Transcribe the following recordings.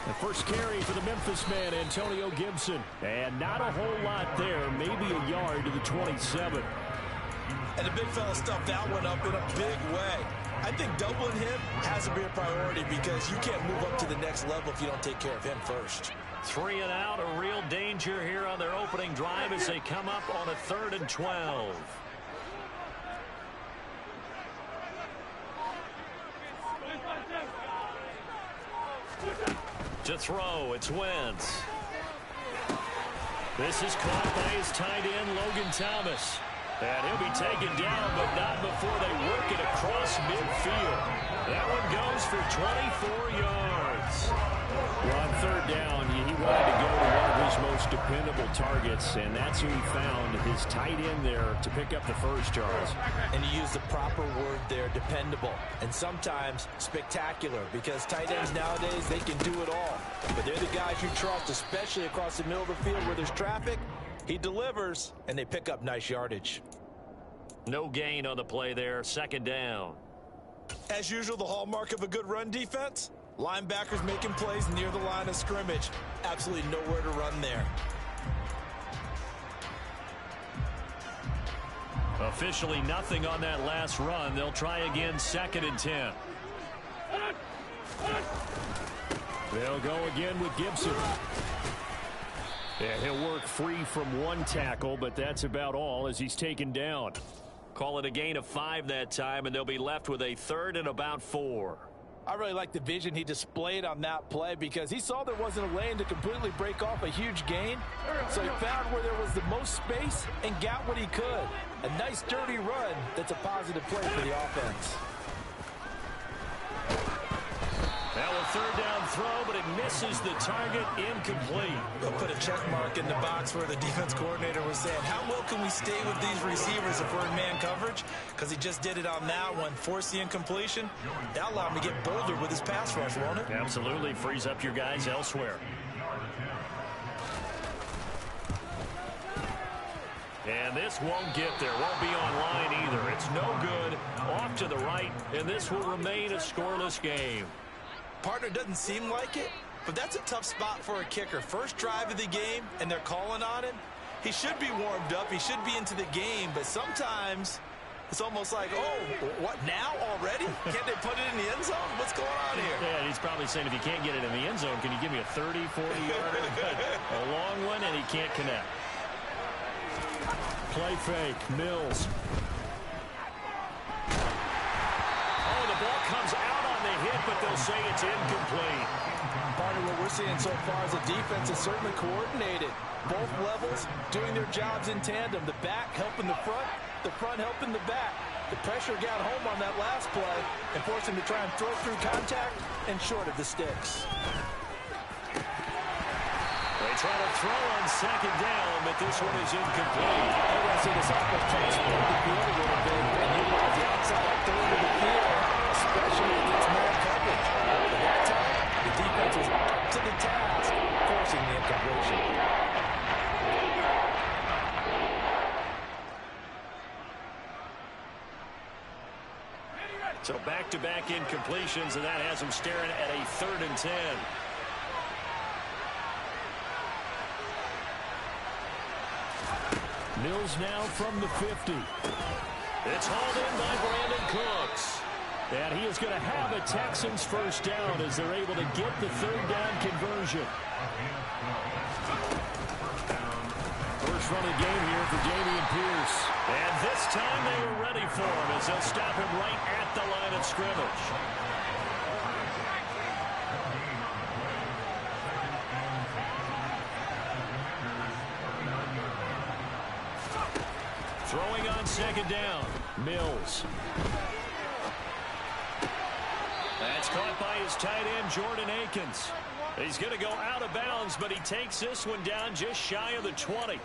The first carry for the Memphis man, Antonio Gibson. And not a whole lot there, maybe a yard to the 27. And the big fella stuffed that one up in a big way. I think doubling him has to be a priority because you can't move up to the next level if you don't take care of him first. 3 and out, a real danger here on their opening drive as they come up on a 3rd and 12. To throw, it's Wentz. This is caught by his tight end, Logan Thomas. And he'll be taken down, but not before they work it across midfield. That one goes for 24 yards. Well, on 3rd down, he wanted to go to one of his most dependable targets, and that's who he found, his tight end there, to pick up the first, Charles. And you use the proper word there, dependable, and sometimes spectacular, because tight ends nowadays, they can do it all. But they're the guys you trust, especially across the middle of the field where there's traffic. He delivers, and they pick up nice yardage. No gain on the play there, 2nd down. As usual, the hallmark of a good run defense, linebackers making plays near the line of scrimmage. Absolutely nowhere to run there. Officially nothing on that last run. They'll try again, 2nd and 10. They'll go again with Gibson. Yeah, he'll work free from one tackle, but that's about all as he's taken down. Call it a gain of 5 that time, and they'll be left with a 3rd and about 4. I really like the vision he displayed on that play because he saw there wasn't a lane to completely break off a huge gain. So he found where there was the most space and got what he could. A nice dirty run that's a positive play for the offense. Now a 3rd down throw, but it misses the target, incomplete. They'll put a check mark in the box where the defense coordinator was saying, how well can we stay with these receivers if we're in man coverage? Because he just did it on that one, forced the incompletion. That allowed him to get bolder with his pass rush, won't it? Absolutely, frees up your guys elsewhere. And this won't get there, won't be online either. It's no good, off to the right, and this will remain a scoreless game. Partner, doesn't seem like it, but that's a tough spot for a kicker. First drive of the game, and they're calling on him. He should be warmed up. He should be into the game, but sometimes it's almost like, oh, what, now already? Can't they put it in the end zone? What's going on here? Yeah, he's probably saying, if you can't get it in the end zone, can you give me a 30, 40-yarder? A long one, and he can't connect. Play fake, Mills. Oh, the ball comes out on the hit, but they'll say it's incomplete. Partner, what we're seeing so far is the defense is certainly coordinated. Both levels doing their jobs in tandem. The back helping the front helping the back. The pressure got home on that last play and forced him to try and throw through contact and short of the sticks. They try to throw on 2nd down, but this one is incomplete. I want to see this offense try to spread the field a little bit and utilize the outside third of the field, especially against man coverage. At that time, the defense was up to the task, forcing the incompletion. So back-to-back incompletions, and that has them staring at a 3rd and 10. Mills now from the 50. It's hauled in by Brandon Cooks. And he is going to have a Texans first down as they're able to get the 3rd down conversion. First run of the game here for Dameon Pierce. And this time they were ready for him as they'll stop him right at the line of scrimmage. Throwing on 2nd down, Mills. That's caught by his tight end, Jordan Akins. He's going to go out of bounds, but he takes this one down just shy of the 20.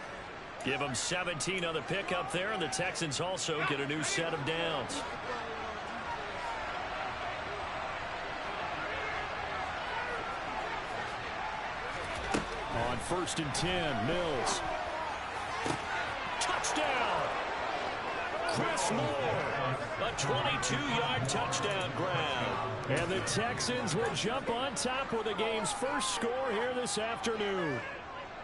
Give him 17 on the pickup there, and the Texans also get a new set of downs. On 1st and 10, Mills. Touchdown! Chris Moore. A 22-yard touchdown grab. And the Texans will jump on top with the game's first score here this afternoon.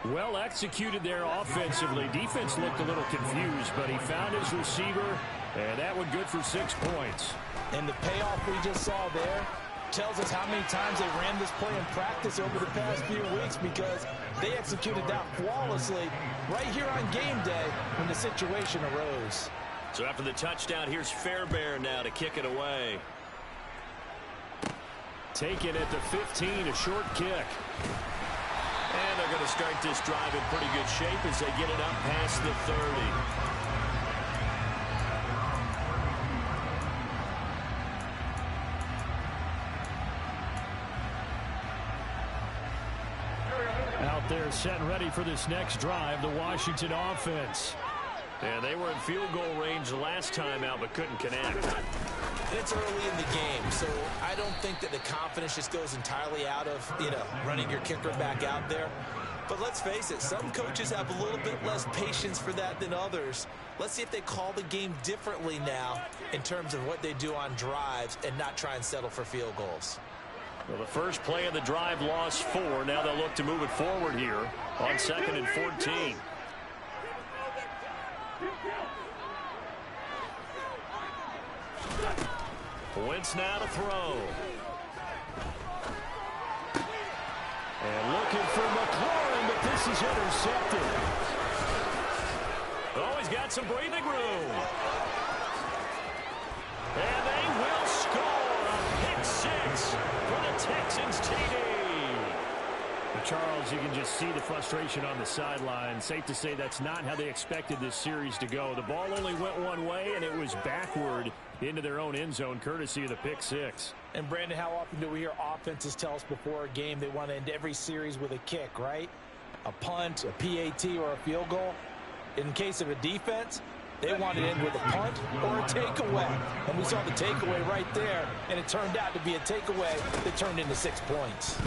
Well executed there offensively. Defense looked a little confused, but he found his receiver, and that one good for 6 points. And the payoff we just saw there tells us how many times they ran this play in practice over the past few weeks, because they executed that flawlessly right here on game day when the situation arose. So after the touchdown, here's Fairbairn now to kick it away. Taken at the 15, a short kick. And they're going to start this drive in pretty good shape as they get it up past the 30. Out there set and ready for this next drive, the Washington offense. And they were in field goal range the last time out, but couldn't connect. It's early in the game, so I don't think that the confidence just goes entirely out of, running your kicker back out there. But let's face it, some coaches have a little bit less patience for that than others. Let's see if they call the game differently now in terms of what they do on drives and not try and settle for field goals. Well, the first play of the drive lost 4. Now they'll look to move it forward here on 2nd and 14. Wentz now to throw. And looking for McLaurin, but this is intercepted. Oh, he's got some breathing room. And they will score a pick 6 for the Texans TD. Charles, you can just see the frustration on the sideline. Safe to say that's not how they expected this series to go. The ball only went one way, and it was backward into their own end zone, courtesy of the pick 6. And, Brandon, how often do we hear offenses tell us before a game they want to end every series with a kick, right? A punt, a PAT, or a field goal. In case of a defense, they want to end with a punt or a takeaway. And we saw the takeaway right there, and it turned out to be a takeaway that turned into 6 points.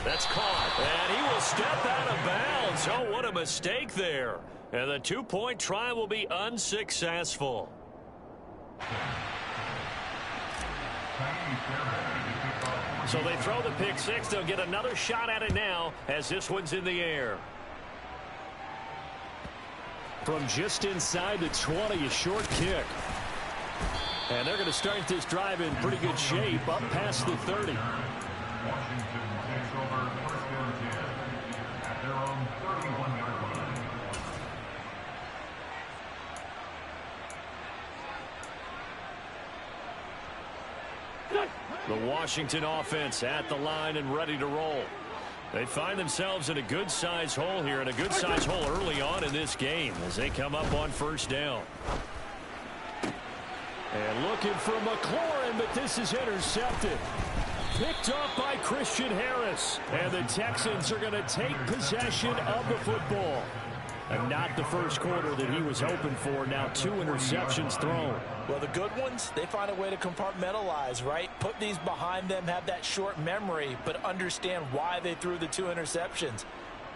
That's caught, and he will step out of bounds. Oh, what a mistake there. And the 2-point try will be unsuccessful. So they throw the pick 6. They'll get another shot at it now as this one's in the air. From just inside the 20, a short kick. And they're going to start this drive in pretty good shape, up past the 30. The Washington offense at the line and ready to roll. They find themselves in a good-sized hole here, and a good-sized hole early on in this game as they come up on first down. And looking for McLaurin, but this is intercepted. Picked up by Christian Harris. And the Texans are going to take possession of the football. And not the first quarter that he was hoping for. Now 2 interceptions thrown. Well, the good ones, they find a way to compartmentalize, right? Put these behind them, have that short memory, but understand why they threw the 2 interceptions.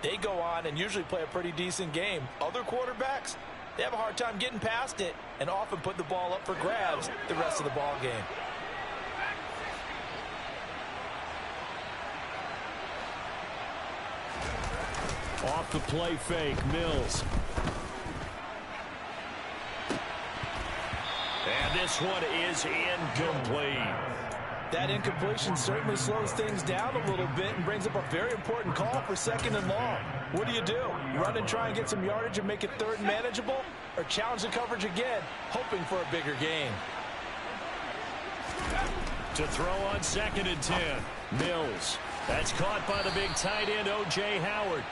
They go on and usually play a pretty decent game. Other quarterbacks, they have a hard time getting past it and often put the ball up for grabs the rest of the ball game. Off the play fake, Mills. And this one is incomplete. That incompletion certainly slows things down a little bit and brings up a very important call for 2nd and long. What do? Run and try and get some yardage and make it 3rd and manageable, or challenge the coverage again, hoping for a bigger gain? To throw on 2nd and 10. Mills. That's caught by the big tight end, O.J. Howard.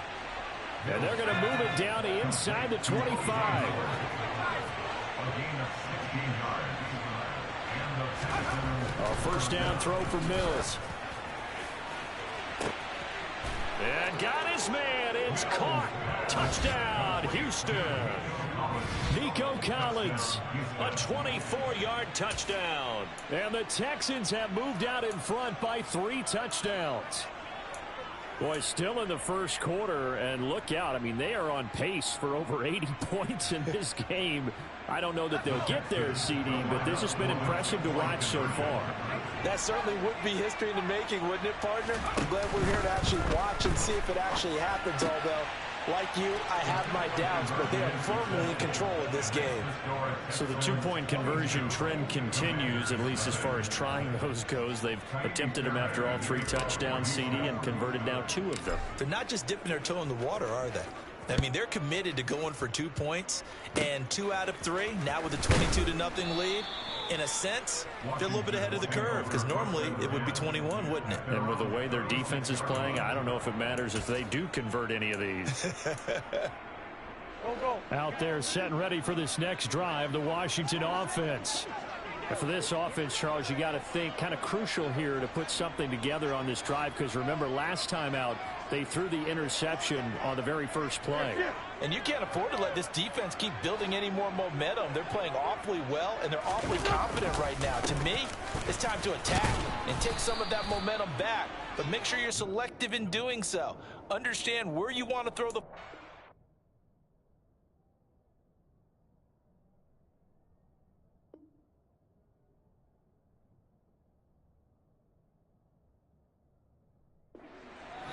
And they're going to move it down to inside the 25. A first down throw for Mills. And got his man. It's caught. Touchdown, Houston. Nico Collins. A 24-yard touchdown. And the Texans have moved out in front by 3 touchdowns. Boy, still in the first quarter, and look out. I mean, they are on pace for over 80 points in this game. I don't know that they'll get there, CD, but this has been impressive to watch so far. That certainly would be history in the making, wouldn't it, partner? I'm glad we're here to actually watch and see if it actually happens, although, like you, I have my doubts, but they are firmly in control of this game. So the two-point conversion trend continues, at least as far as trying those goes. They've attempted them after all 3 touchdowns, CD, and converted now 2 of them. They're not just dipping their toe in the water, are they? I mean, they're committed to going for 2 points, and 2 out of 3, now with a 22-0 lead. In a sense, they're a little bit ahead of the curve, because normally it would be 21, wouldn't it? And with the way their defense is playing, I don't know if it matters if they do convert any of these. Out there set and ready for this next drive, the Washington offense. And for this offense, Charles, you got to think kind of crucial here to put something together on this drive, because remember last time out they threw the interception on the very first play. And you can't afford to let this defense keep building any more momentum. They're playing awfully well, and they're awfully confident right now. To me, it's time to attack and take some of that momentum back, but make sure you're selective in doing so. Understand where you want to throw the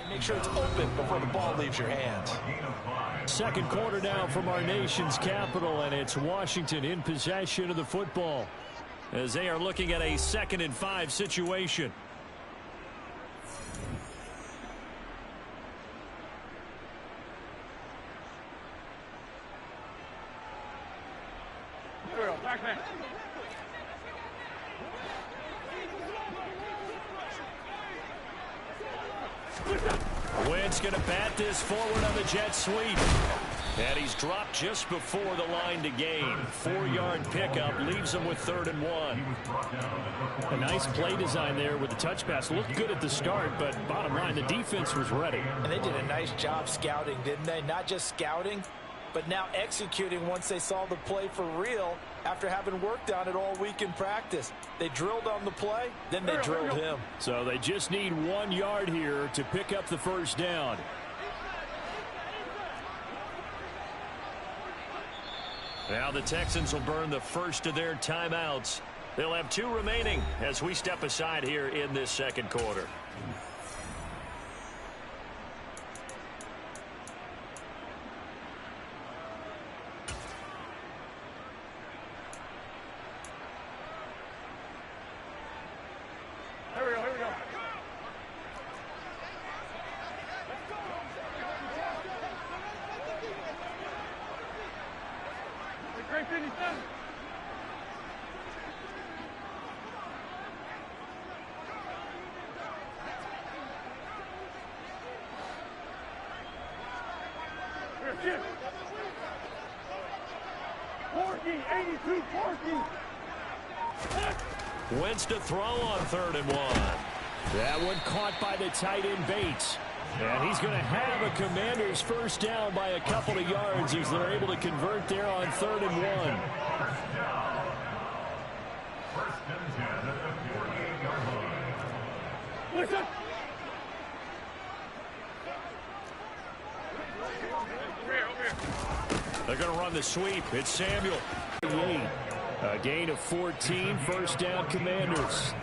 make sure it's open before the ball leaves your hands. Second quarter now from our nation's capital, and it's Washington in possession of the football as they are looking at a 2nd and 5 situation. Wentz going to bat this forward on the jet sweep. And he's dropped just before the line to gain. 4-yard pickup leaves him with 3rd and 1. A nice play design there with the touch pass. Looked good at the start, but bottom line, the defense was ready. And they did a nice job scouting, didn't they? Not just scouting, but now executing once they saw the play for real after having worked on it all week in practice. They drilled on the play, then they drilled him. So they just need 1 yard here to pick up the first down. Now the Texans will burn the first of their timeouts. They'll have 2 remaining as we step aside here in this second quarter. Wentz to throw on 3rd and 1. That one caught by the tight end Bates. And he's going to have a Commanders first down by a couple of yards as they're able to convert there on 3rd and 1. Listen. They're going to run the sweep. It's Samuel. A gain of 14, first down Commanders.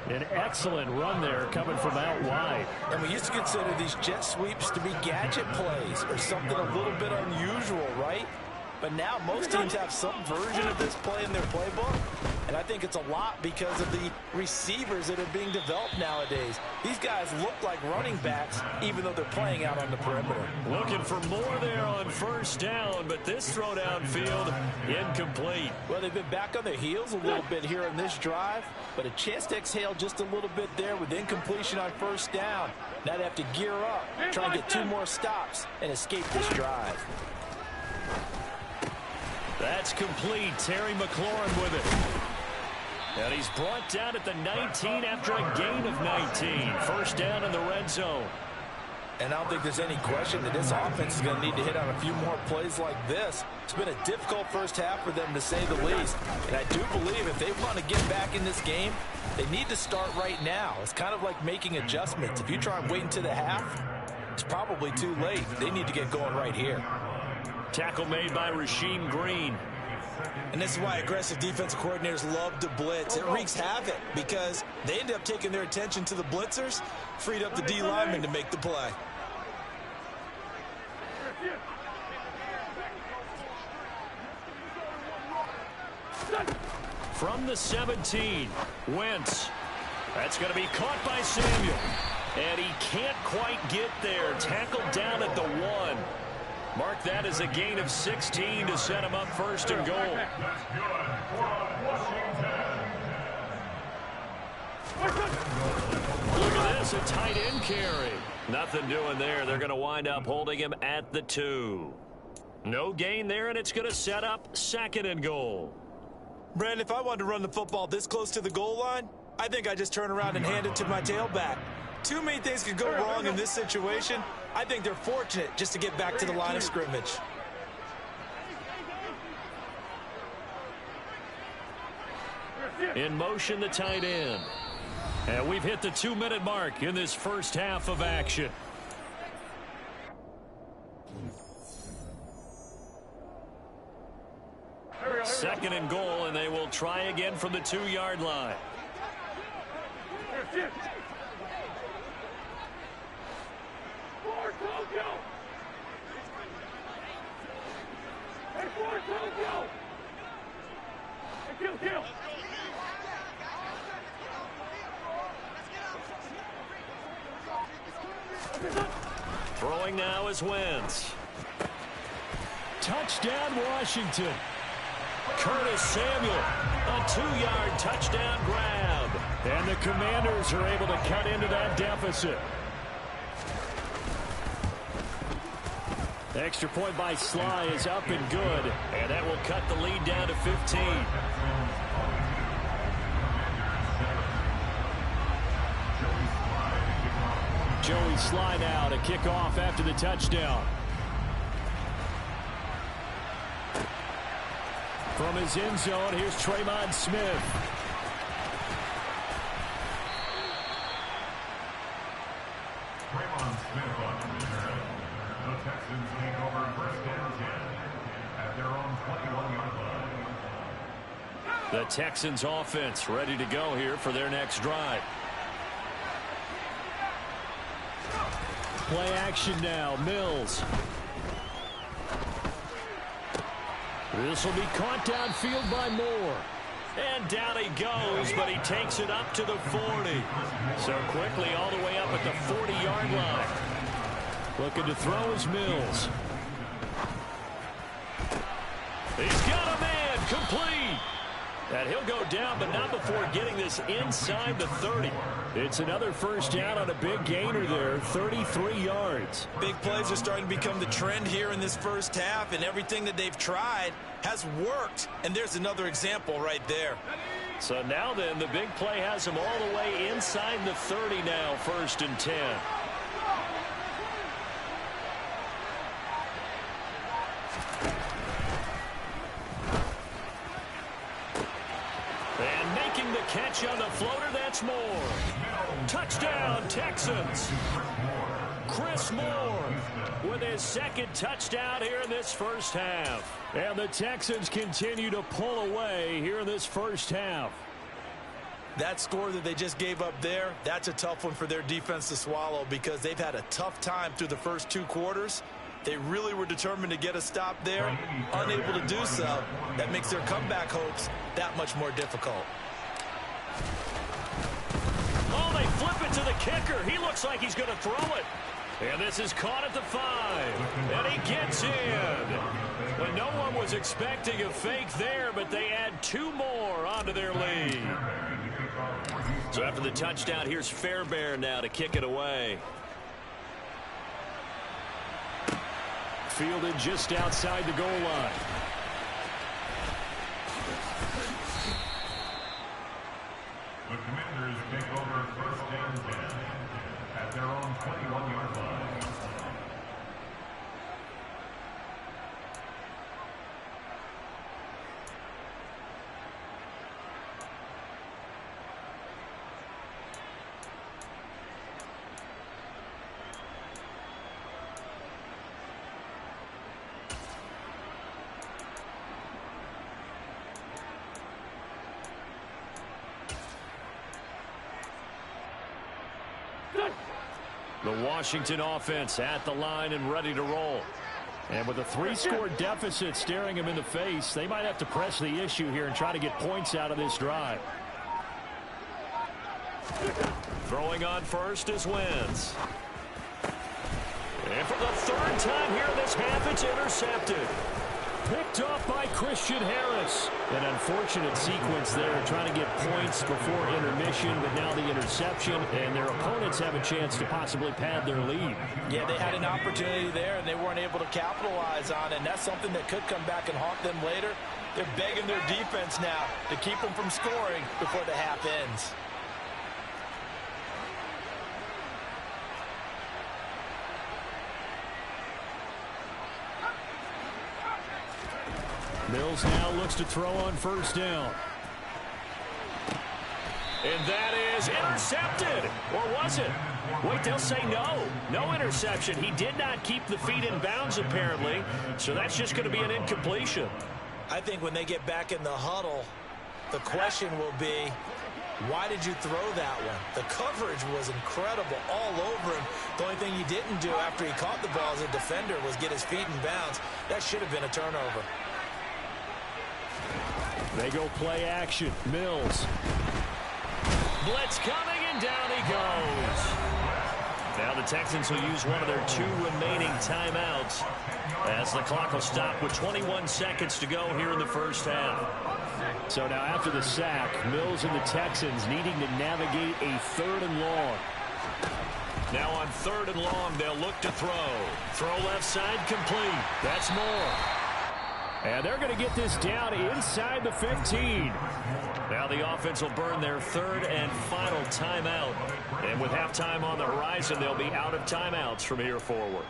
An excellent run there coming from out wide. And we used to consider these jet sweeps to be gadget plays or something a little bit unusual, right? But now most teams have some version of this play in their playbook. And I think it's a lot because of the receivers that are being developed nowadays. These guys look like running backs even though they're playing out on the perimeter. Looking for more there on first down, but this throw downfield incomplete. Well, they've been back on their heels a little bit here in this drive, but a chance to exhale just a little bit there with incompletion on first down. Now they have to gear up, try and get 2 more stops and escape this drive. That's complete. Terry McLaurin with it. And he's brought down at the 19 after a gain of 19. First down in the red zone. And I don't think there's any question that this offense is going to need to hit on a few more plays like this. It's been a difficult first half for them, to say the least. And I do believe if they want to get back in this game, they need to start right now. It's kind of like making adjustments. If you try and wait until the half, it's probably too late. They need to get going right here. Tackle made by Rasheem Green. And this is why aggressive defensive coordinators love to blitz. It wreaks havoc because they end up taking their attention to the blitzers, freed up the D lineman to make the play. From the 17, Wentz. That's going to be caught by Samuel. And he can't quite get there. Tackled down at the 1. Mark that as a gain of 16 to set him up first and goal. Look at this, a tight end carry. Nothing doing there. They're going to wind up holding him at the 2. No gain there, and it's going to set up second and goal. Brandon, if I wanted to run the football this close to the goal line, I think I just turn around and hand it to my tailback. Too many things could go wrong in this situation. I think they're fortunate just to get back to the line of scrimmage. In motion, the tight end. And we've hit the 2-minute mark in this first half of action. Second and goal, and they will try again from the 2-yard line. Throwing now is Wentz. Touchdown, Washington. Curtis Samuel, a 2-yard touchdown grab. And the Commanders are able to cut into that deficit. Extra point by Sly is up and good. And that will cut the lead down to 15. Joey Sly now to kick off after the touchdown. From his end zone, here's Tremon Smith. Tremon Smith on the return. The Texans take over first and 10 at their own 21-yard line. The Texans offense ready to go here for their next drive. Play action now, Mills. This will be caught downfield by Moore. And down he goes, but he takes it up to the 40. So quickly all the way up at the 40-yard line. Looking to throw is Mills. He's got a man, complete. And he'll go down, but not before getting this inside the 30. It's another first down on a big gainer there, 33 yards. Big plays are starting to become the trend here in this first half, and everything that they've tried has worked. And there's another example right there. So now then, the big play has him all the way inside the 30 now, first and 10. And making the catch on the floater, that's Moore. Touchdown, Texans. Chris Moore with his second touchdown here in this first half. And the Texans continue to pull away here in this first half. That score that they just gave up there, that's a tough one for their defense to swallow because they've had a tough time through the first 2 quarters. They really were determined to get a stop there, unable to do so. That makes their comeback hopes that much more difficult. Oh, they flip it to the kicker. He looks like he's going to throw it. And this is caught at the 5. And he gets in. Well, no one was expecting a fake there, but they add 2 more onto their lead. So after the touchdown, here's Fairbairn now to kick it away. Fielded just outside the goal line. The Commanders take over first and 10 at their own 21-yard line. The Washington offense at the line and ready to roll. And with a 3-score deficit staring him in the face, they might have to press the issue here and try to get points out of this drive. Throwing on first is Wentz. And for the third time here in this half, it's intercepted. Picked off by Christian Harris. An unfortunate sequence there, trying to get points before intermission, but now the interception, and their opponents have a chance to possibly pad their lead. Yeah, they had an opportunity there, and they weren't able to capitalize on it, and that's something that could come back and haunt them later. They're begging their defense now to keep them from scoring before the half ends. Mills now looks to throw on first down. And that is intercepted. Or was it? Wait, they'll say no. No interception. He did not keep the feet in bounds, apparently. So that's just going to be an incompletion. I think when they get back in the huddle, the question will be, why did you throw that one? The coverage was incredible all over him. The only thing he didn't do after he caught the ball as a defender was get his feet in bounds. That should have been a turnover. They go play action. Mills. Blitz coming, and down he goes. Now the Texans will use one of their 2 remaining timeouts as the clock will stop with 21 seconds to go here in the first half. So now after the sack, Mills and the Texans needing to navigate a 3rd and long. Now on 3rd and long, they'll look to throw. Throw left side complete. That's Moore. And they're going to get this down inside the 15. Now the offense will burn their 3rd and final timeout. And with halftime on the horizon, they'll be out of timeouts from here forward.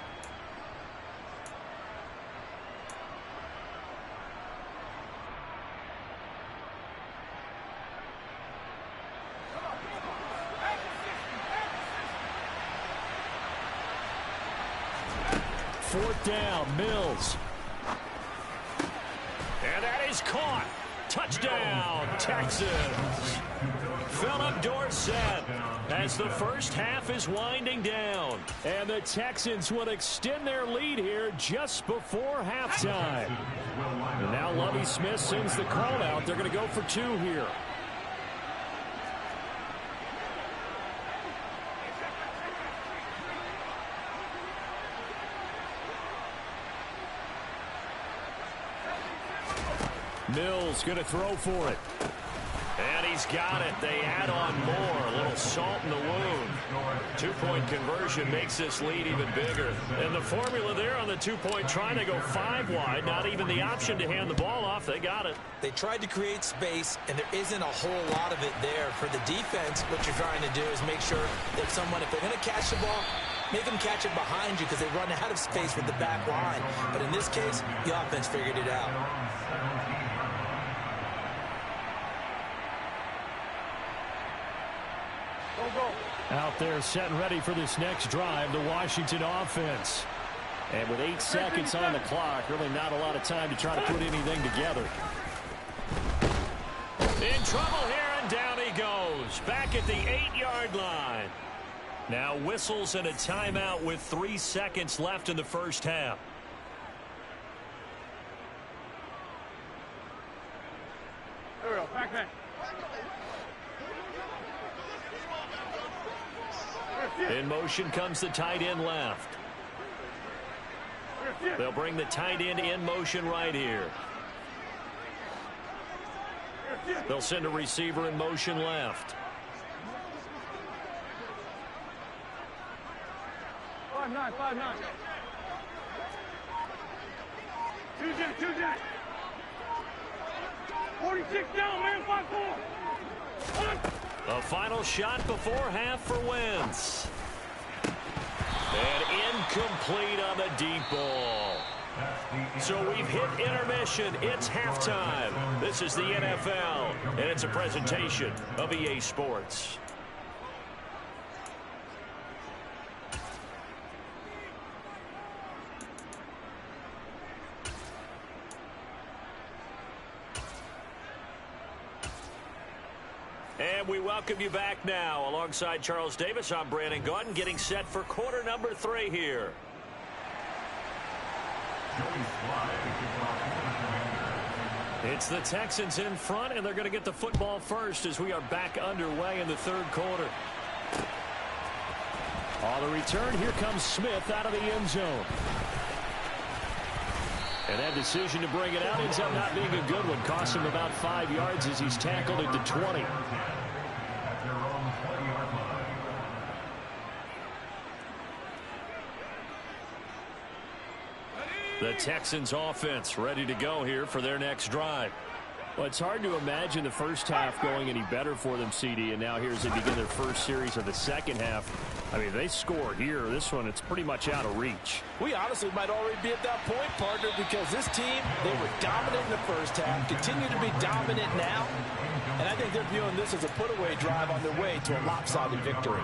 Fourth down, Mills. And that is caught. Touchdown, Texans. Philip Dorsett as the first half is winding down. And the Texans will extend their lead here just before halftime. And now Lovie Smith sends the call out. They're going to go for 2 here. Mills going to throw for it. And he's got it. They add on more. A little salt in the wound. 2-point conversion makes this lead even bigger. And the formula there on the 2-point try, they go 5 wide. Not even the option to hand the ball off. They got it. They tried to create space, and there isn't a whole lot of it there. For the defense, what you're trying to do is make sure that if they're going to catch the ball, make them catch it behind you because they run out of space with the back line. But in this case, the offense figured it out. Out there set and ready for this next drive, the Washington offense. And with 8 seconds on the clock, really not a lot of time to try to put anything together. In trouble here, and down he goes. Back at the 8-yard line. Now whistles and a timeout with 3 seconds left in the first half. There we go, back. In motion comes the tight end left. They'll bring the tight end in motion right here. They'll send a receiver in motion left. 5-9, 5-9. 2-J. 46 down, man, 5-4. A final shot before half for Wentz. And incomplete on the deep ball. So we've hit intermission. It's halftime. This is the NFL, and it's a presentation of EA Sports. And we welcome you back now. Alongside Charles Davis, I'm Brandon Gaudin, getting set for quarter number 3 here. It's the Texans in front, and they're going to get the football first as we are back underway in the third quarter. On the return, here comes Smith out of the end zone. And that decision to bring it out ends up not being a good one. Costs him about 5 yards as he's tackled at the 20. The Texans offense ready to go here for their next drive. Well, it's hard to imagine the first half going any better for them, CD, and now here as they begin their first series of the second half. I mean, they score here. This one, it's pretty much out of reach. We honestly might already be at that point, partner, because this team, they were dominant in the first half, continue to be dominant now, and I think they're viewing this as a put-away drive on their way to a lopsided victory.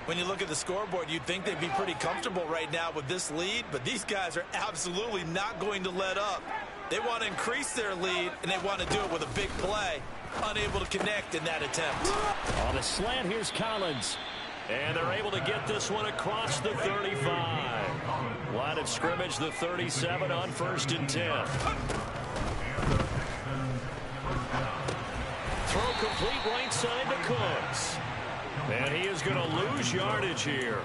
When you look at the scoreboard, you'd think they'd be pretty comfortable right now with this lead, but these guys are absolutely not going to let up. They want to increase their lead, and they want to do it with a big play. Unable to connect in that attempt. On the slant, here's Collins. And they're able to get this one across the 35. Line of scrimmage, the 37 on 1st and 10. Throw complete right side to Cooks. And he is going to lose yardage here.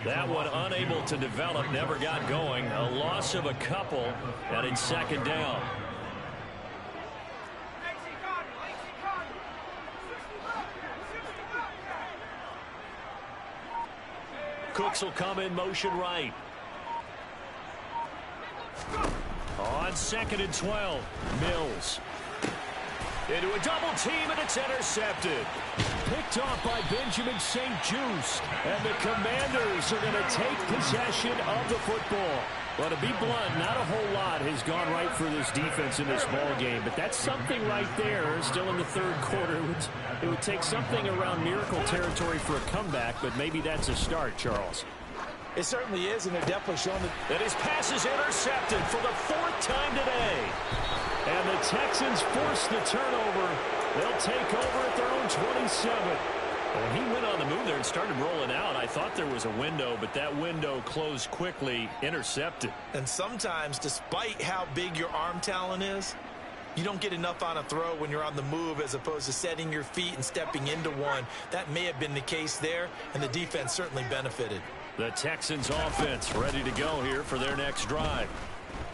That one unable to develop, never got going. A loss of a couple, and it's second down. Cooks will come in motion right. On 2nd and 12, Mills. Into a double team, and it's intercepted. Picked off by Benjamin St-Juste. And the Commanders are going to take possession of the football. Well, to be blunt, not a whole lot has gone right for this defense in this ball game, but that's something right there. Still in the third quarter. It would take something around miracle territory for a comeback, but maybe that's a start, Charles. It certainly is, and they're definitely showing that his pass is intercepted for the 4th time today. And the Texans force the turnover. They'll take over at their own 27. When he went on the move there and started rolling out, I thought there was a window, but that window closed quickly, intercepted. And sometimes, despite how big your arm talent is, you don't get enough on a throw when you're on the move as opposed to setting your feet and stepping into one. That may have been the case there, and the defense certainly benefited. The Texans offense ready to go here for their next drive.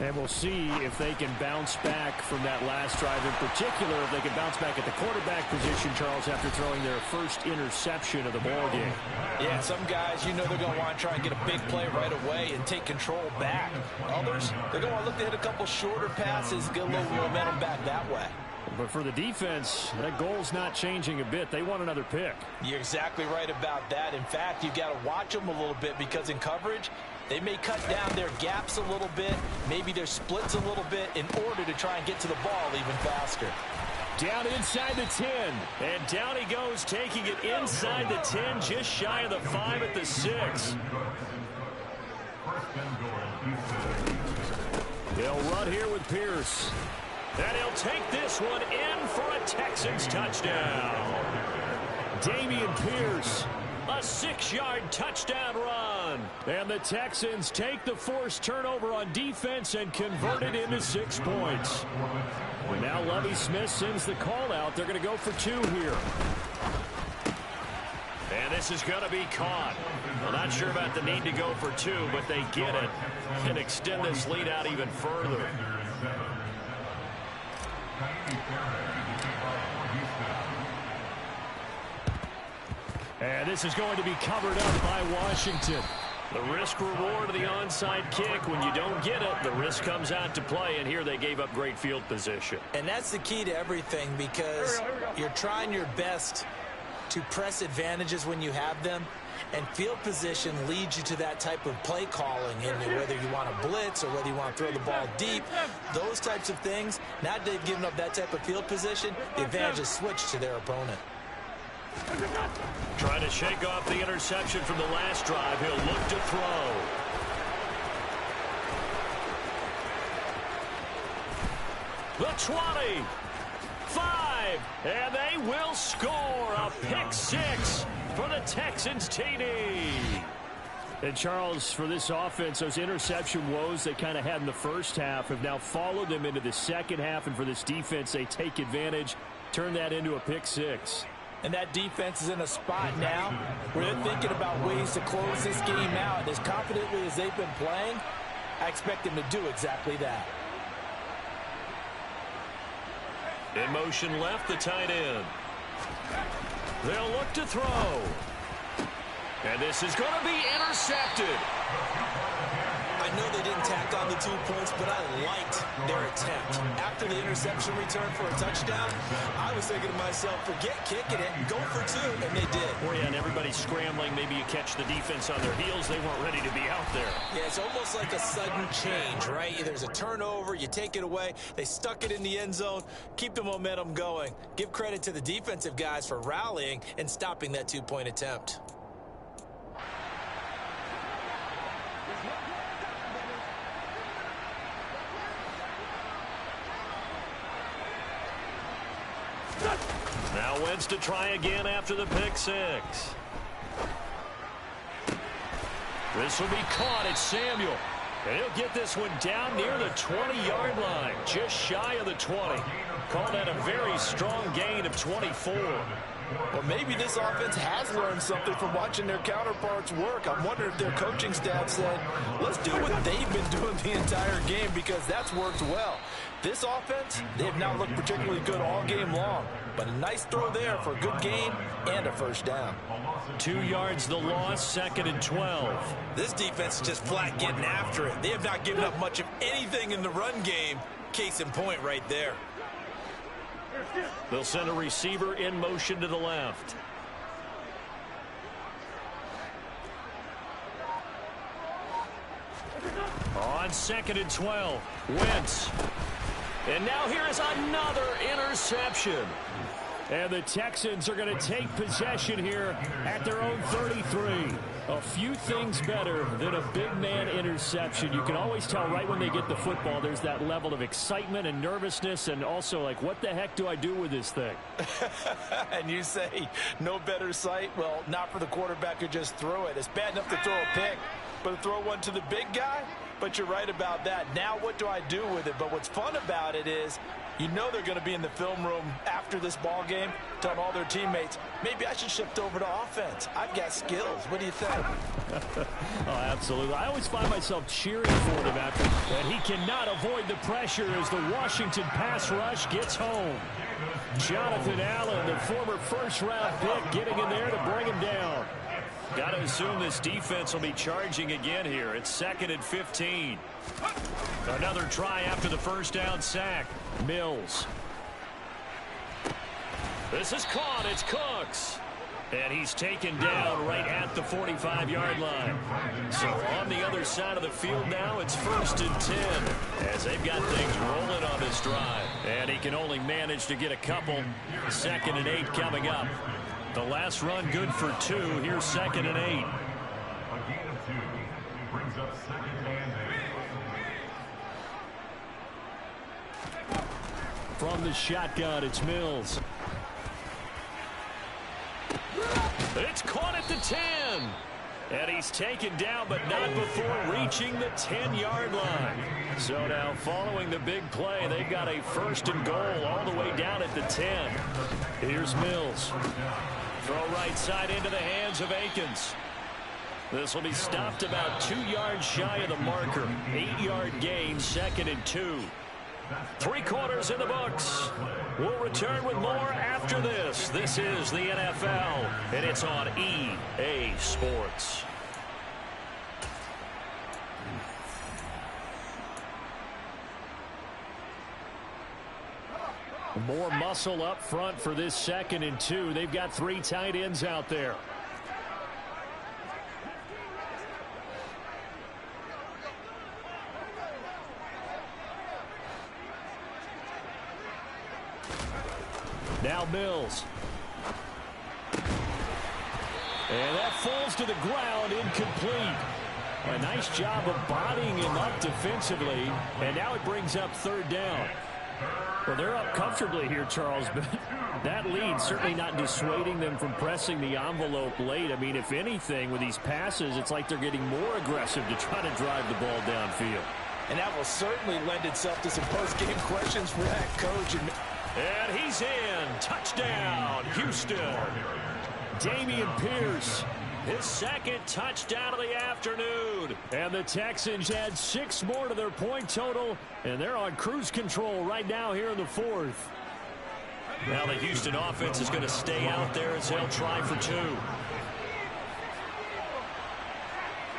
And we'll see if they can bounce back from that last drive. In particular, if they can bounce back at the quarterback position, Charles, after throwing their first interception of the ball game. Yeah, some guys, you know they're going to want to try and get a big play right away and take control back. Others, they're going to want to look to hit a couple shorter passes, get a little momentum back that way. But for the defense, that goal's not changing a bit. They want another pick. You're exactly right about that. In fact, you've got to watch them a little bit because in coverage, they may cut down their gaps a little bit, maybe their splits a little bit in order to try and get to the ball even faster. Down inside the 10. And down he goes, taking it inside the 10, just shy of the 5 at the 6. They'll run here with Pierce. And he'll take this one in for a Texans touchdown. Dameon Pierce. A 6-yard touchdown run. And the Texans take the forced turnover on defense and convert it into 6 points. And now Lovie Smith sends the call out. They're going to go for 2 here. And this is going to be caught. Well, not sure about the need to go for 2, but they get it and extend this lead out even further. And this is going to be covered up by Washington. The risk reward of the onside kick. When you don't get it, the risk comes out to play, and here they gave up great field position. And that's the key to everything because you're trying your best to press advantages when you have them, and field position leads you to that type of play calling, and whether you want to blitz or whether you want to throw the ball deep, those types of things. Now that they've given up that type of field position, the advantage is switched to their opponent. Trying to shake off the interception from the last drive. He'll look to throw. The 20. 5. drive, and they will score a pick six for the Texans TD. And Charles, for this offense, those interception woes they kind of had in the first half have now followed them into the second half. And for this defense, they take advantage, turn that into a pick six. And that defense is in a spot now where they're thinking about ways to close this game out. And as confidently as they've been playing, I expect them to do exactly that. In motion left, the tight end. They'll look to throw. And this is going to be intercepted. I know they didn't tack on the 2 points, but I liked their attempt. After the interception return for a touchdown, I was thinking to myself, forget kicking it, go for 2, and they did. Well, yeah, and everybody's scrambling. Maybe you catch the defense on their heels. They weren't ready to be out there. Yeah, it's almost like a sudden change, right? There's a turnover, you take it away. They stuck it in the end zone. Keep the momentum going. Give credit to the defensive guys for rallying and stopping that 2-point attempt. Now Wentz to try again after the pick six. This will be caught. It's Samuel. And he'll get this one down near the 20-yard line, just shy of the 20. Called that a very strong gain of 24. Or maybe this offense has learned something from watching their counterparts work. I'm wondering if their coaching staff said, let's do what they've been doing the entire game because that's worked well. This offense, they have not looked particularly good all game long. But a nice throw there for a good gain and a first down. 2 yards the loss, 2nd and 12. This defense is just flat getting after it. They have not given up much of anything in the run game. Case in point right there. They'll send a receiver in motion to the left. On 2nd and 12, Wentz. And now here is another interception. And the Texans are going to take possession here at their own 33. A few things better than a big man interception. You can always tell right when they get the football, there's that level of excitement and nervousness and also like, what the heck do I do with this thing? And you say no better sight? Well, not for the quarterback who just threw it. It's bad enough to throw a pick, but to throw one to the big guy? But you're right about that. Now what do I do with it? But what's fun about it is you know they're going to be in the film room after this ball game telling all their teammates, maybe I should shift over to offense. I've got skills. What do you think? Oh, absolutely. I always find myself cheering for them after. And he cannot avoid the pressure as the Washington pass rush gets home. Jonathan Allen, the former first-round pick, getting in there to bring him down. Got to assume this defense will be charging again here. It's 2nd and 15. Another try after the first down sack. Mills. This is caught. It's Cooks. And he's taken down right at the 45-yard line. So on the other side of the field now, it's 1st and 10 as they've got things rolling on this drive. And he can only manage to get a couple. 2nd and 8 coming up. The last run good for 2. Here's 2nd and 8. A gain of 2 brings up 2nd and 8. From the shotgun, it's Mills. It's caught at the 10. And he's taken down, but not before reaching the 10-yard line. So now following the big play, they've got a 1st and goal all the way down at the 10. Here's Mills. Throw right side into the hands of Akins. This will be stopped about 2 yards shy of the marker. 8-yard gain, 2nd and 2. 3 quarters in the books. We'll return with more after this. This is the NFL, and it's on EA Sports. More muscle up front for this 2nd and 2. They've got 3 tight ends out there. Now Mills. And that falls to the ground, incomplete. A nice job of bodying him up defensively. And now it brings up 3rd down. Well, they're up comfortably here, Charles, but That lead certainly not dissuading them from pressing the envelope late. I mean, if anything, with these passes, it's like they're getting more aggressive to try to drive the ball downfield. And that will certainly lend itself to some post-game questions for that coach. And he's in. Touchdown, Houston. Dameon Pierce, his second touchdown of the afternoon. And the Texans add 6 more to their point total, and they're on cruise control right now here in the fourth. Now the Houston offense is going to stay out there as they'll try for 2.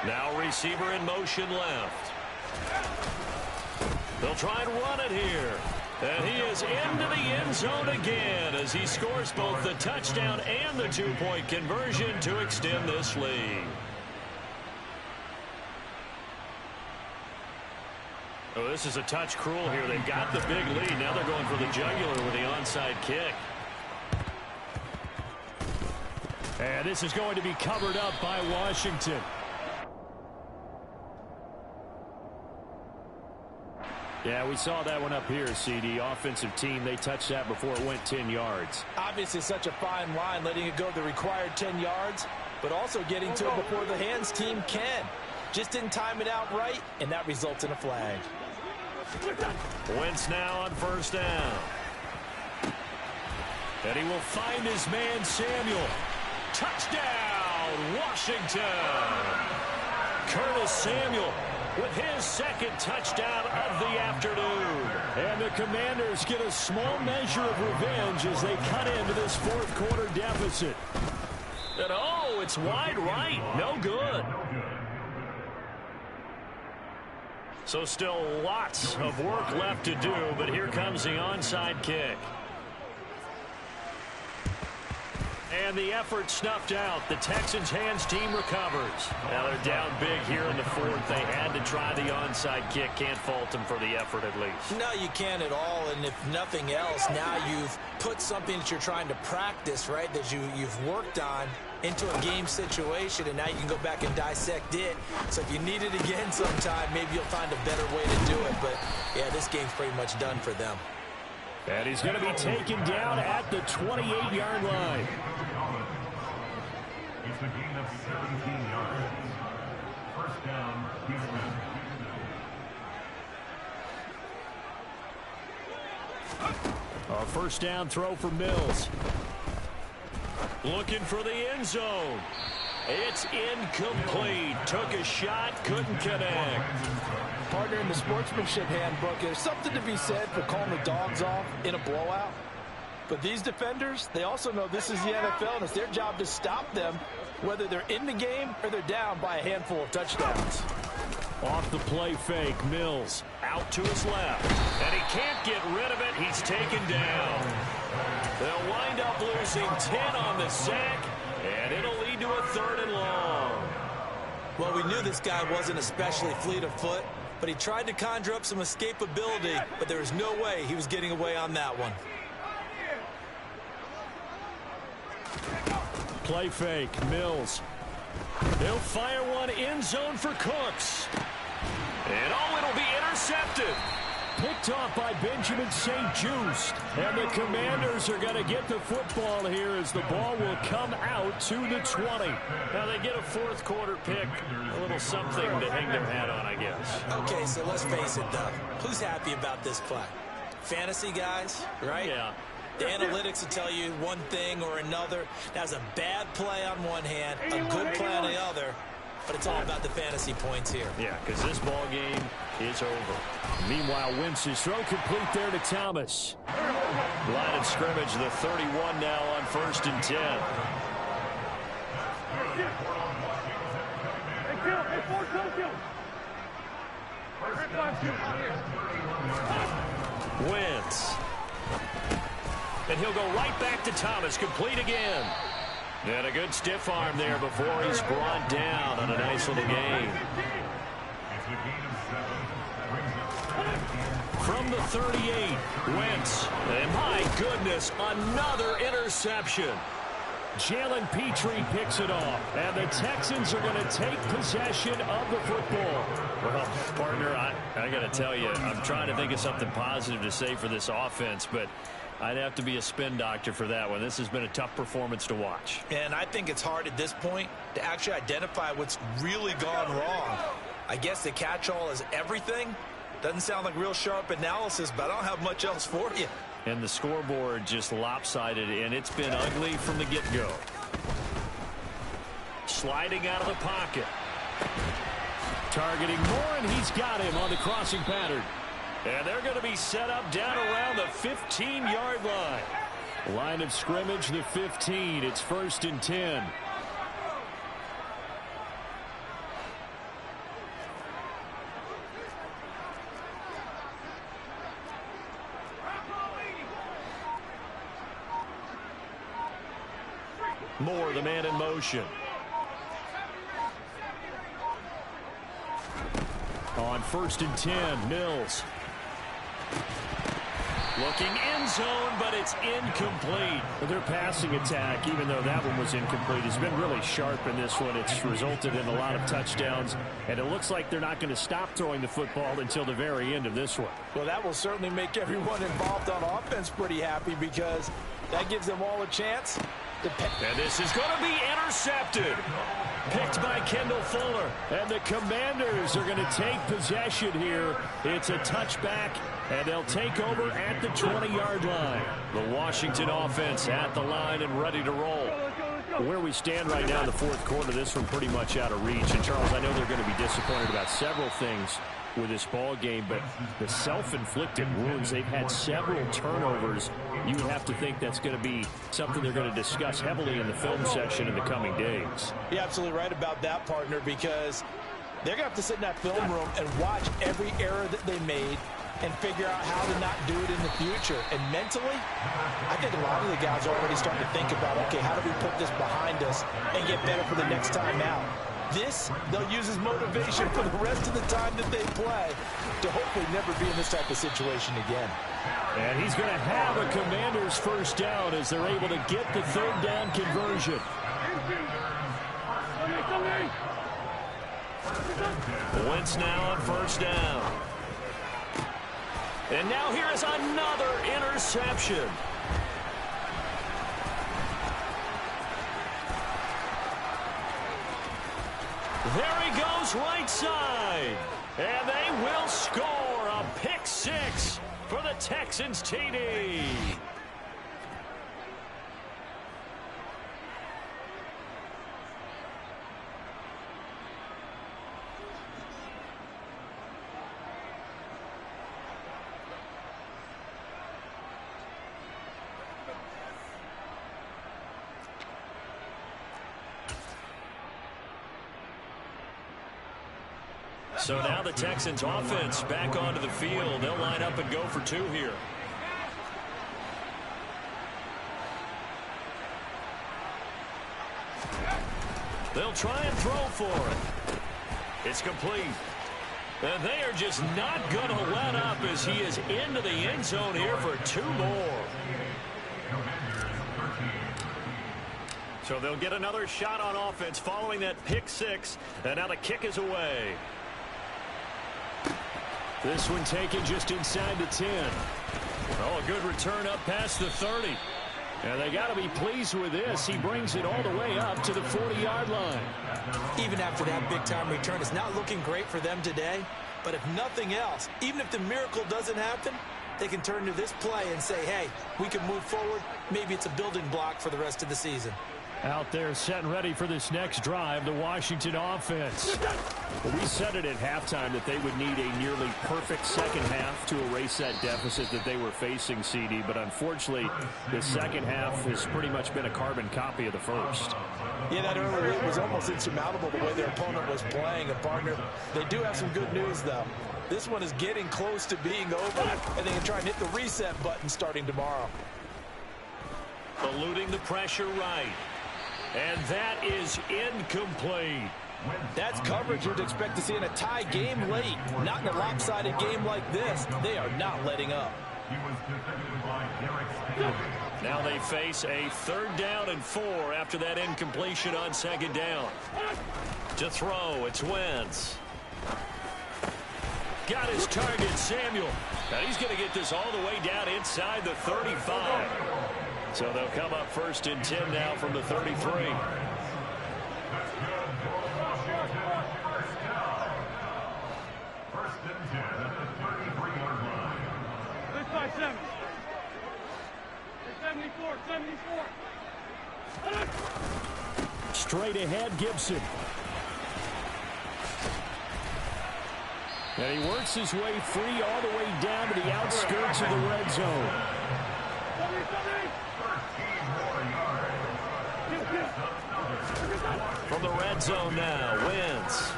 Now receiver in motion left. They'll try and run it here. And he is into the end zone again as he scores both the touchdown and the 2-point conversion to extend this lead. Oh, this is a touch cruel here. They've got the big lead. Now they're going for the jugular with the onside kick. And this is going to be covered up by Washington. Yeah, we saw that one up here, CD. Offensive team, they touched that before it went 10 yards. Obviously such a fine line, letting it go the required 10 yards, but also getting to it before the hands team can. Just didn't time it out right, and that results in a flag. Wentz now on first down. And he will find his man, Samuel. Touchdown, Washington! Curtis Samuel with his second touchdown of the afternoon. And the Commanders get a small measure of revenge as they cut into this fourth quarter deficit. And oh, it's wide right. No good. So still lots of work left to do, but here comes the onside kick. And the effort snuffed out. The Texans' hands team recovers. Now they're down big here in the fourth. They had to try the onside kick. Can't fault them for the effort at least. No, you can't at all. And if nothing else, now you've put something that you're trying to practice, right, that you've worked on into a game situation, and now you can go back and dissect it. So if you need it again sometime, maybe you'll find a better way to do it. But, yeah, this game's pretty much done for them. And he's going to be taken down at the 28-yard line. It's a gain of 17 yards. First down, Houston. A first down throw for Mills. Looking for the end zone. It's incomplete. Took a shot, couldn't connect. Partner, in the sportsmanship handbook, there's something to be said for calling the dogs off in a blowout. But these defenders, they also know this is the NFL, and it's their job to stop them, whether they're in the game or they're down by a handful of touchdowns. Off the play fake, Mills out to his left. And he can't get rid of it. He's taken down. They'll wind up losing 10 on the sack, and it'll lead to a 3rd and long. Well, we knew this guy wasn't especially fleet of foot, but he tried to conjure up some escapability, but there was no way he was getting away on that one. Play fake, Mills. They'll fire one end zone for Cooks. And oh, it'll be intercepted. Picked off by Benjamin St-Juste. And the Commanders are going to get the football here as the ball will come out to the 20. Now they get a fourth quarter pick. A little something to hang their hat on, I guess. Okay, so let's face it, though. Who's happy about this play? Fantasy guys, right? Yeah. The analytics will tell you one thing or another. That's a bad play on one hand, a good play on the other, but it's all about the fantasy points here. Yeah, because this ball game is over. Meanwhile, Wentz's throw complete there to Thomas. Line of scrimmage, the 31 now on 1st and 10. Wentz. And he'll go right back to Thomas, complete again. And a good stiff arm there before he's brought down on a nice little gain. From the 38, Wentz. And my goodness, another interception. Jalen Petrie picks it off, and the Texans are going to take possession of the football. Well, partner, I got to tell you, I'm trying to think of something positive to say for this offense, but I'd have to be a spin doctor for that one. This has been a tough performance to watch. And I think it's hard at this point to actually identify what's really gone wrong. I guess the catch-all is everything. Doesn't sound like real sharp analysis, but I don't have much else for you. And the scoreboard just lopsided, and it's been ugly from the get-go. Sliding out of the pocket. Targeting Moore, and he's got him on the crossing pattern. And they're going to be set up down around the 15-yard line. Line of scrimmage, the 15. It's 1st and 10. Moore, the man in motion. On 1st and 10, Mills. Looking end zone, but it's incomplete. Their passing attack, even though that one was incomplete, has been really sharp in this one. It's resulted in a lot of touchdowns, and it looks like they're not going to stop throwing the football until the very end of this one. Well, that will certainly make everyone involved on offense pretty happy because that gives them all a chance. And this is going to be intercepted. Picked by Kendall Fuller. And the Commanders are going to take possession here. It's a touchback, and they'll take over at the 20-yard line. The Washington offense at the line and ready to roll. Where we stand right now in the fourth quarter, this one pretty much out of reach. And, Charles, I know they're going to be disappointed about several things with this ball game, but the self-inflicted wounds, they've had several turnovers. You would have to think that's going to be something they're going to discuss heavily in the film session in the coming days. You're absolutely right about that, partner, because they're going to have to sit in that film room and watch every error that they made and figure out how to not do it in the future. And mentally, I think a lot of the guys are already starting to think about, okay, how do we put this behind us and get better for the next time out? This, they'll use as motivation for the rest of the time that they play to hopefully never be in this type of situation again. And he's going to have a Commanders first down as they're able to get the third down conversion. Wentz now on first down. And now here is another interception. There he goes right side. And they will score a pick six for the Texans TD. So now the Texans offense back onto the field. They'll line up and go for two here. They'll try and throw for it. It's complete. And they are just not going to let up as he is into the end zone here for two more. So they'll get another shot on offense following that pick six. And now the kick is away. This one taken just inside the 10. Oh, a good return up past the 30. And they got to be pleased with this. He brings it all the way up to the 40-yard line. Even after that big-time return, it's not looking great for them today. But if nothing else, even if the miracle doesn't happen, they can turn to this play and say, hey, we can move forward. Maybe it's a building block for the rest of the season. Out there set and ready for this next drive, the Washington offense. Well, we said it at halftime that they would need a nearly perfect second half to erase that deficit that they were facing, CD. But unfortunately, the second half has pretty much been a carbon copy of the first. Yeah, that early lead was almost insurmountable the way their opponent was playing. And, partner, they do have some good news, though. This one is getting close to being over, and they can try and hit the reset button starting tomorrow. Eluding the pressure right. And that is incomplete. That's coverage you'd expect to see in a tie game late. Not in a lopsided game like this. They are not letting up. Now they face a 3rd down and 4 after that incompletion on 2nd down. To throw, it's Wentz. Got his target, Samuel. And he's going to get this all the way down inside the 35. So they'll come up 1st and 10 now from the 33. Straight ahead, Gibson. And he works his way free all the way down to the outskirts of the red zone. From the red zone now, Wentz.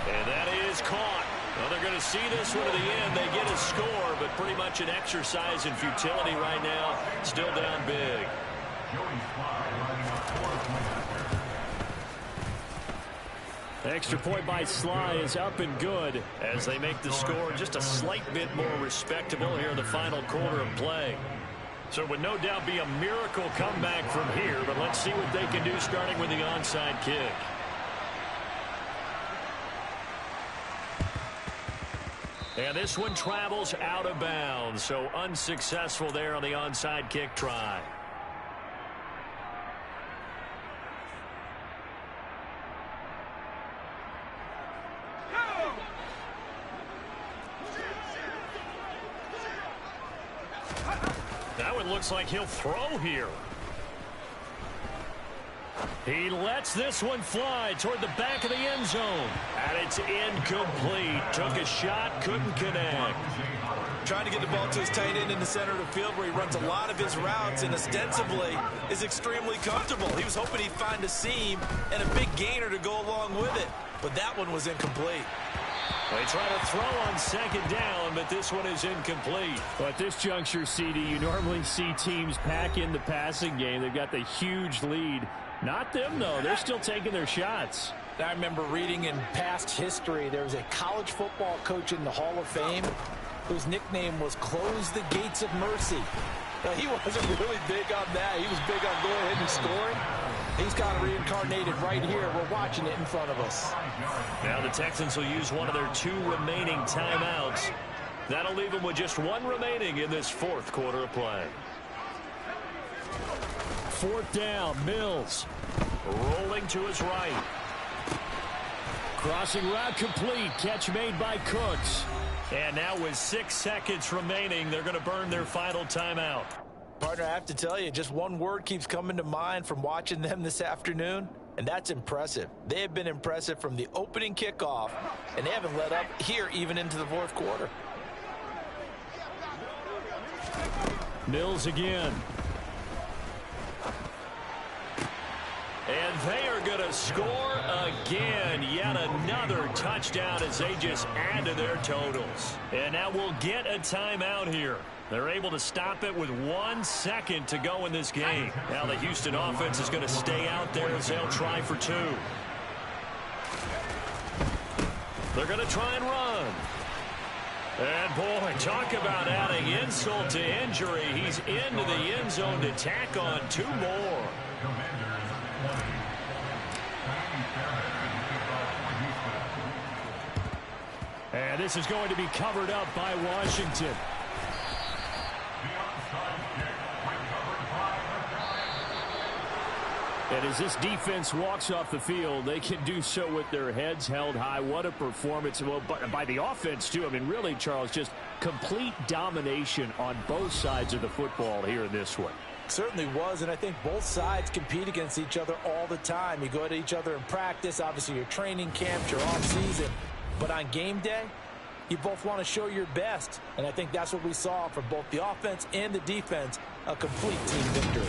And that is caught. Well, they're going to see this one to the end. They get a score, but pretty much an exercise in futility right now. Still down big. Extra point by Sly is up and good as they make the score just a slight bit more respectable here in the final quarter of play. So it would no doubt be a miracle comeback from here, but let's see what they can do starting with the onside kick. And this one travels out of bounds, so unsuccessful there on the onside kick try. That one looks like he'll throw here. He lets this one fly toward the back of the end zone. And it's incomplete. Took a shot, couldn't connect. Trying to get the ball to his tight end in the center of the field where he runs a lot of his routes and ostensibly is extremely comfortable. He was hoping he'd find a seam and a big gainer to go along with it. But that one was incomplete. They try to throw on 2nd down, but this one is incomplete. Well, at this juncture, CD, you normally see teams pack in the passing game. They've got the huge lead. Not them, though. They're still taking their shots. I remember reading in past history, there was a college football coach in the Hall of Fame whose nickname was Close the Gates of Mercy. Now, he wasn't really big on that. He was big on going ahead and scoring. He's got it reincarnated right here. We're watching it in front of us. Now the Texans will use one of their 2 remaining timeouts. That'll leave them with just 1 remaining in this 4th quarter of play. 4th down, Mills. Rolling to his right. Crossing route complete. Catch made by Cooks. And now with 6 seconds remaining, they're going to burn their final timeout. Partner, I have to tell you, just one word keeps coming to mind from watching them this afternoon, and that's impressive. They have been impressive from the opening kickoff, and they haven't let up here even into the 4th quarter. Mills again. And they are going to score again. Yet another touchdown as they just add to their totals. And now we'll get a timeout here. They're able to stop it with 1 second to go in this game. Now the Houston offense is going to stay out there as they'll try for 2. They're going to try and run. And boy, talk about adding insult to injury. He's into the end zone to tack on 2 more. And this is going to be covered up by Washington. And as this defense walks off the field, they can do so with their heads held high. What a performance. Well, by the offense, too. I mean, really, Charles, just complete domination on both sides of the football here in this one. Certainly was, and I think both sides compete against each other all the time. You go at each other in practice, obviously your training camps, your off-season. But on game day, you both want to show your best. And I think that's what we saw from both the offense and the defense, a complete team victory.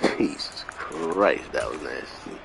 Jesus Christ, that was nasty.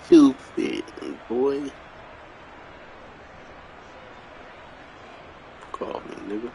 Stupid boy. Call me, nigga.